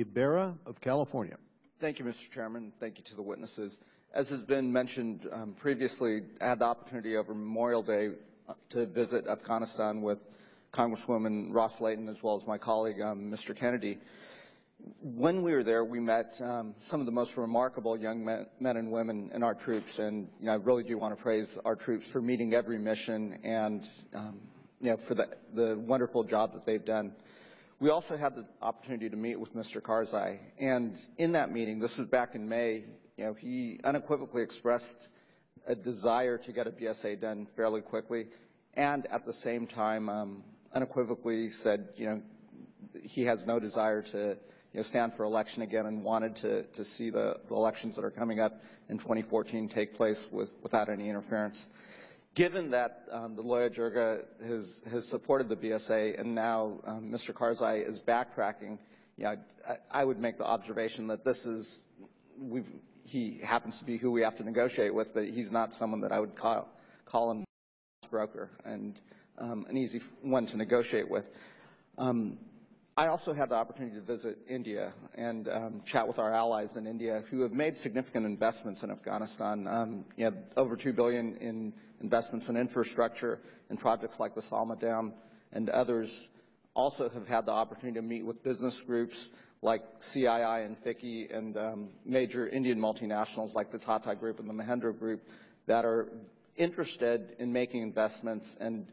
Bera of California. Thank you, Mr. Chairman. Thank you to the witnesses. As has been mentioned previously, I had the opportunity over Memorial Day to visit Afghanistan with Congresswoman Ross Layton as well as my colleague, Mr. Kennedy. When we were there, we met some of the most remarkable young men and women in our troops, and I really do want to praise our troops for meeting every mission and for the wonderful job that they've done. We also had the opportunity to meet with Mr. Karzai, and in that meeting, this was back in May, he unequivocally expressed a desire to get a BSA done fairly quickly, and at the same time unequivocally said he has no desire to stand for election again and wanted to see the elections that are coming up in 2014 take place without any interference. Given that the Loya Jirga has supported the BSA and now Mr. Karzai is backtracking, I would make the observation that he happens to be who we have to negotiate with, but he's not someone that I would call him a broker and an easy one to negotiate with. I also had the opportunity to visit India and chat with our allies in India who have made significant investments in Afghanistan. Over $2 billion in investments in infrastructure and projects like the Salma Dam and others. Also have had the opportunity to meet with business groups like CII and FICCI and major Indian multinationals like the Tata Group and the Mahindra Group that are interested in making investments and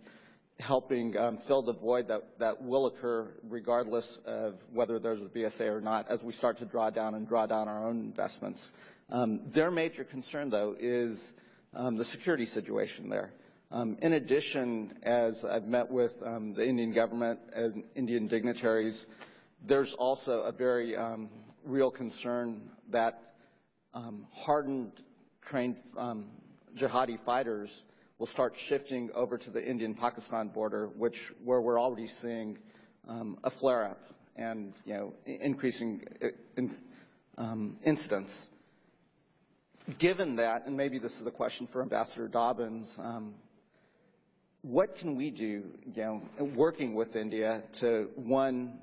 helping fill the void that will occur regardless of whether there's a BSA or not as we start to draw down our own investments. Their major concern, though, is the security situation there. In addition, as I've met with the Indian government and Indian dignitaries, there's also a very real concern that hardened, trained jihadi fighters will start shifting over to the Indian-Pakistan border, where we're already seeing a flare-up and increasing incidents. Given that, and maybe this is a question for Ambassador Dobbins, what can we do, working with India to, one,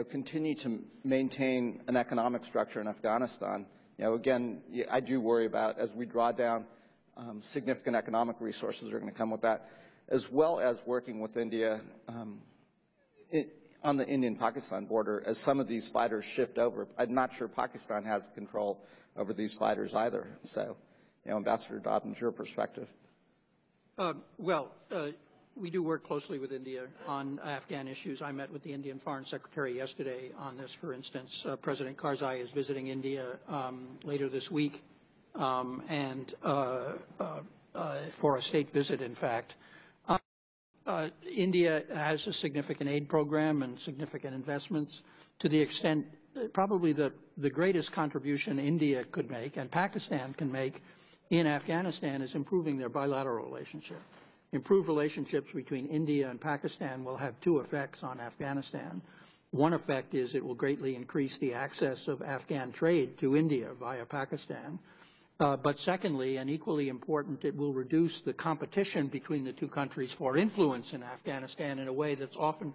continue to maintain an economic structure in Afghanistan? Again, I do worry about as we draw down significant economic resources are going to come with that, as well as working with India on the Indian-Pakistan border as some of these fighters shift over. I'm not sure Pakistan has control over these fighters either. So, Ambassador Dobbins, your perspective. We do work closely with India on Afghan issues. I met with the Indian Foreign Secretary yesterday on this, for instance. President Karzai is visiting India later this week. For a state visit, in fact. India has a significant aid program and significant investments to the extent probably the greatest contribution India could make and Pakistan can make in Afghanistan is improving their bilateral relationship. Improved relationships between India and Pakistan will have two effects on Afghanistan. One effect is it will greatly increase the access of Afghan trade to India via Pakistan. But secondly, and equally important, it will reduce the competition between the two countries for influence in Afghanistan in a way that's often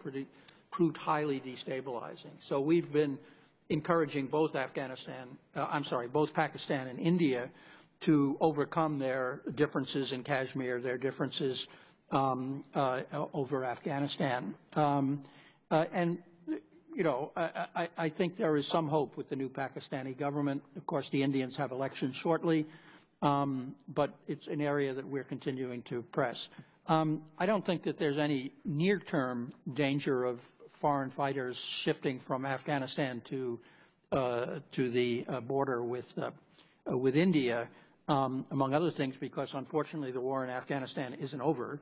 proved highly destabilizing. So we've been encouraging both both Pakistan and India to overcome their differences in Kashmir, their differences over Afghanistan. I think there is some hope with the new Pakistani government. Of course, the Indians have elections shortly, but it's an area that we're continuing to press. I don't think that there's any near-term danger of foreign fighters shifting from Afghanistan to the border with India, among other things, because unfortunately the war in Afghanistan isn't over.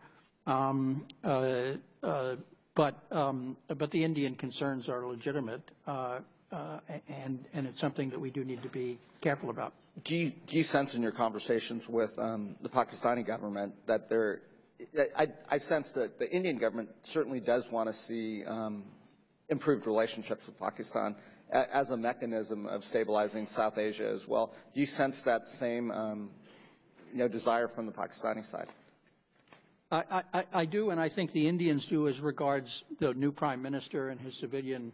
But the Indian concerns are legitimate, and it's something that we do need to be careful about. Do you sense in your conversations with the Pakistani government that I sense that the Indian government certainly does want to see improved relationships with Pakistan as a mechanism of stabilizing South Asia as well. Do you sense that same desire from the Pakistani side? I do, and I think the Indians do as regards the new Prime Minister and his civilian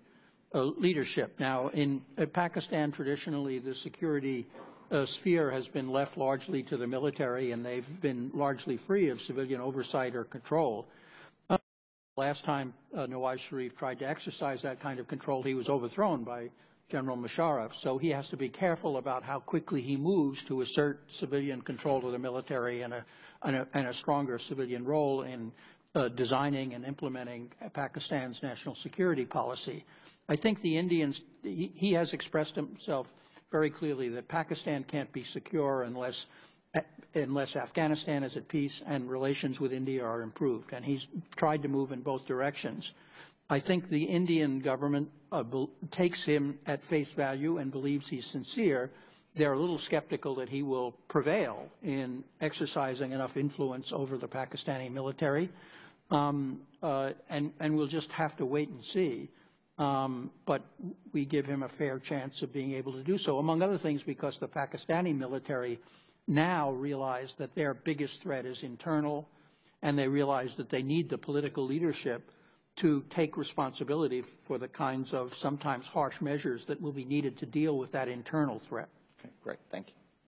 leadership. Now, in Pakistan, traditionally, the security sphere has been left largely to the military, and they've been largely free of civilian oversight or control. Last time Nawaz Sharif tried to exercise that kind of control, he was overthrown by General Musharraf. So he has to be careful about how quickly he moves to assert civilian control of the military and a stronger civilian role in designing and implementing Pakistan's national security policy. I think the Indians, he has expressed himself very clearly that Pakistan can't be secure unless Afghanistan is at peace and relations with India are improved. And he's tried to move in both directions. I think the Indian government takes him at face value and believes he's sincere. They're a little skeptical that he will prevail in exercising enough influence over the Pakistani military. And we'll just have to wait and see. But we give him a fair chance of being able to do so, among other things because the Pakistani military now realize that their biggest threat is internal, and they realize that they need the political leadership to take responsibility for the kinds of sometimes harsh measures that will be needed to deal with that internal threat. Okay, great. Thank you.